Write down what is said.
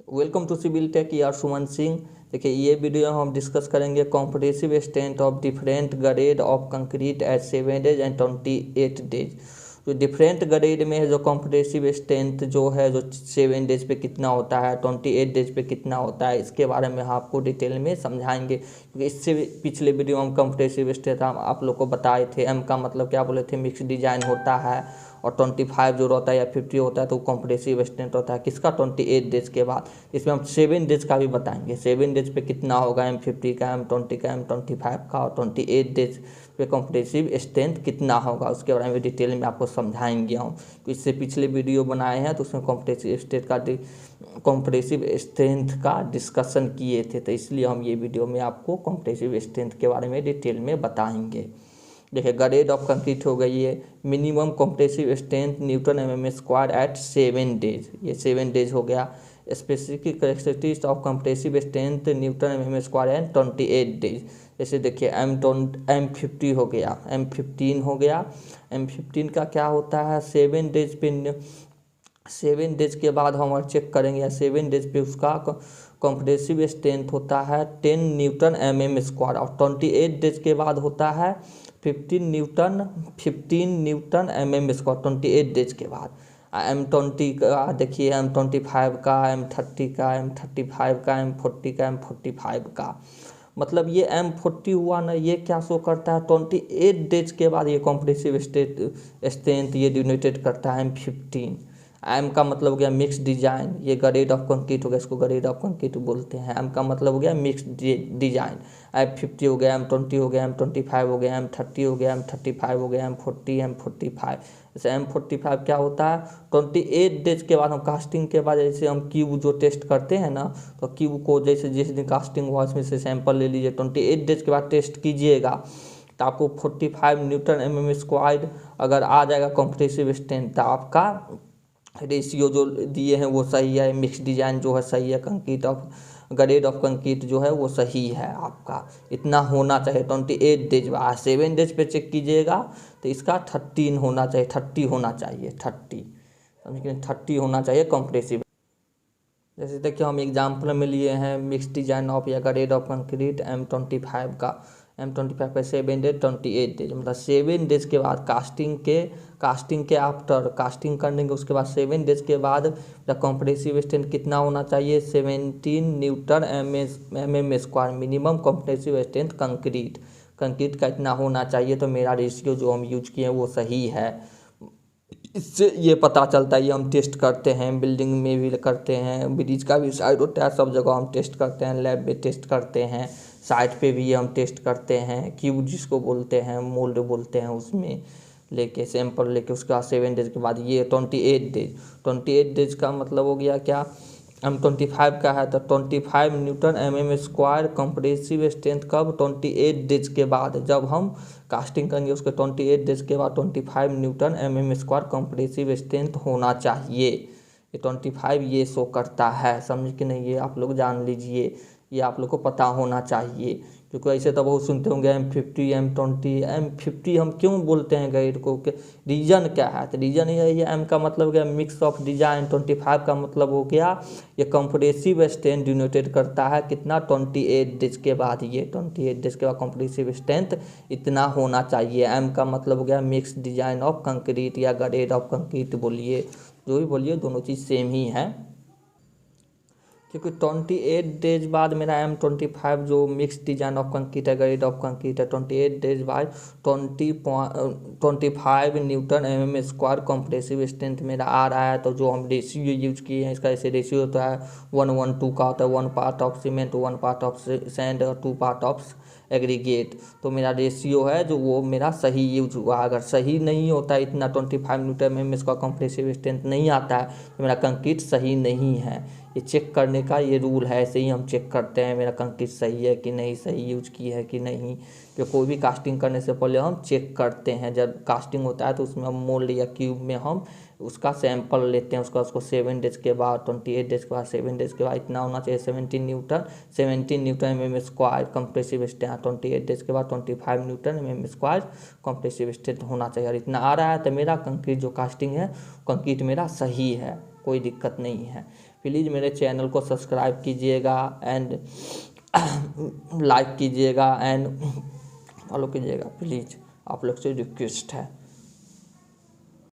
Welcome to civil take यार सुमन सिंह। देखिए ये वीडियो हम डिस्कस करेंगे compressive strength of different grade of concrete eight 7 days and 28 days. जो डिफरेंट ग्रेड में है जो कॉम्प्रेसिव स्ट्रेंथ जो है जो 7 डेज पे कितना होता है, 28 डेज पे कितना होता है, इसके बारे में आपको डिटेल में समझाएंगे। क्योंकि इससे पिछले वीडियो में हम कॉम्प्रेसिव स्ट्रेंथ आप लोग को बताए थे। एम का मतलब क्या बोले थे, मिक्स डिजाइन होता है। और 25 जो होता है या 50 होता है तो कॉम्प्रेसिव स्ट्रेंथ होता है किसका, 28 डेज के बाद। इसमें हम 7 डेज का भी बताएंगे, 7 डेज पे कितना होगा M50 का, M20 का, M25 का, और 28 डेज पे कॉम्प्रेसिव स्ट्रेंथ कितना होगा उसके बारे में डिटेल में आपको समझाएंगे हम। तो इससे पिछले वीडियो बनाए हैं तो उसमें कॉम्प्रेसिव स्ट्रेंथ का डिस्कशन किए थे, तो इसलिए हम ये वीडियो में आपको कॉम्प्रेसिव स्ट्रेंथ के बारे में डिटेल में बताएंगे। देखिए ग्रेड ऑफ कंक्रीट हो गई है, minimum compressive strength newton mm² at 7 days, ये 7 डेज हो गया। Specific characteristics of compressive strength newton mm² and 28 days. जैसे देखिए M50 हो गया, M15 हो गया। M15 का क्या होता है, 7 डेज पे 7 डेज के बाद हम और चेक करेंगे या 7 डेज पे उसका कॉम्प्रेसिव स्ट्रेंथ होता है 10 न्यूटन mm²। और 28 डेज के बाद होता है 15 न्यूटन mm², 28 डेज के बाद। M20 का देखिए, M25 का, M30 का, M35 का, M40 का, M45 का। मतलब ये M40 हुआ ना, ये क्या शो करता है, 28 डेज के बाद ये कॉम्प्रेसिव स्ट्रेंथ ये डिनोटेड करता है M15। एम का मतलब हो गया मिक्स डिजाइन, ये ग्रेड ऑफ कंक्रीट हो गया, इसको ग्रेड ऑफ कंक्रीट बोलते हैं। एम का मतलब हो गया मिक्स डिजाइन। M50 हो गया, M20 हो गया, M25 हो गया, M30 हो गया, M35 हो गया, M45। जैसे M45 क्या होता है, 28 डेज के बाद हम कास्टिंग के बाद जैसे हम क्यूब जो टेस्ट करते हैं ना, तो क्यूब को जैसे जिस दिन कास्टिंग हुआ उसमें से सैंपल ले लीजिए, 28 डेज के बाद टेस्ट कीजिएगा तो आपको 45 न्यूटन mm² अगर आ जाएगा कॉम्प्रेसिव स्ट्रेंथ, तो आपका रेशियो जो दिए हैं वो सही है, मिक्स डिजाइन जो है सही है, concrete of grade of concrete जो है वो सही है आपका। इतना होना चाहिए 28 डेज बाद। 7 डेज पे चेक कीजिएगा तो इसका 13 होना चाहिए, 30 होना चाहिए, 30 समझिए, 30 होना चाहिए कॉम्प्रेसिव। जैसे देखिए हम एग्जाम्पल में लिए हैं मिक्स डिजाइन ऑफ या ग्रेड ऑफ कंक्रीट M25 का। M25 पे 7 डेज 28 डेज, मतलब 7 डेज के बाद कास्टिंग के आफ्टर कास्टिंग करने के उसके बाद 7 डेज के बाद कॉम्प्रेसिव स्ट्रेंथ कितना होना चाहिए, 17 Newton mm²। Minimum compressive strength concrete का इतना होना चाहिए। तो मेरा रेशियो जो हम यूज किए हैं वो सही है। इससे ये पता चलता है, ये हम टेस्ट करते हैं, बिल्डिंग में भी करते हैं, ब्रिज का भी साइड होता है, सब जगह हम टेस्ट करते हैं, लैब में टेस्ट करते हैं, साइट पे भी हम टेस्ट करते हैं। क्यूब जिसको बोलते हैं, मोल्ड बोलते हैं, उसमें लेके सैंपल लेके उसके बाद 7 डेज के बाद ये 28 डेज का मतलब हो गया क्या, M25 का है तो 25 न्यूटन mm² कंप्रेसिव स्ट्रेंथ कब, 28 डेज के बाद। जब हम कास्टिंग करेंगे उसके 28 डेज के बाद 25 न्यूटन mm² कंप्रेसिव स्ट्रेंथ होना चाहिए। ये 25 ये शो करता है, समझ के नहीं, ये आप लोग जान लीजिए, ये आप लोग को पता होना चाहिए। क्योंकि ऐसे तो बहुत सुनते होंगे M50 M20 हम क्यों बोलते हैं ग्रेड को, रीजन क्या है, तो रीजन यही है। M का मतलब हो गया मिक्स ऑफ डिजाइन, 25 का मतलब हो गया ये कंप्रेसिव स्ट्रेंथ डिनोटेड करता है कितना, 28 डेज के बाद। ये 28 डेज के बाद कंप्रेसिव स्ट्रेंथ इतना होना चाहिए। M का मतलब हो गया मिक्स डिजाइन ऑफ कंक्रीट या ग्रेड ऑफ कंक्रीट, बोलिए जो भी बोलिए, दोनों चीज़ सेम ही है। क्योंकि 28 डेज बाद मेरा M25 जो मिक्स डिजाइन ऑफ कंक्रीट है, ग्रेड ऑफ कंक्रीट है, 28 डेज बाद 25 न्यूटन mm² कंप्रेसिव स्ट्रेंथ मेरा आ रहा है। तो जो हम रेशियो यूज किए हैं इसका ऐसे रेशियो होता है 1:2 का होता है, 1 part of cement, 1 part of sand और 2 पार्ट ऑफ एग्रीगेट। तो मेरा रेशियो है जो वो मेरा सही यूज हुआ। अगर सही नहीं होता है, इतना 25 न्यूटन mm का कंप्रेसिव स्ट्रेंथ नहीं आता है, तो मेरा कंक्रीट सही नहीं है। ये चेक करने का ये रूल है, ऐसे ही हम चेक करते हैं मेरा कंक्रीट सही है कि नहीं, सही यूज की है कि नहीं। तो कोई भी कास्टिंग करने से पहले हम चेक करते हैं। जब कास्टिंग होता है तो उसमें हम मोल्ड या क्यूब में हम उसका सैंपल लेते हैं, उसको 7 डेज के बाद, 28 डेज के बाद, 7 डेज के बाद इतना होना चाहिए 17 Newton mm² compressive strength. 28 days के बाद 25 न्यूटन mm² कंप्रेसिव स्ट्रेंथ होना चाहिए। और इतना आ रहा है तो मेरा कंक्रीट जो कास्टिंग है, कंक्रीट मेरा सही है, कोई दिक्कत नहीं है। प्लीज़ मेरे चैनल को सब्सक्राइब कीजिएगा एंड लाइक कीजिएगा एंड फॉलो कीजिएगा, प्लीज़ आप लोग से रिक्वेस्ट है।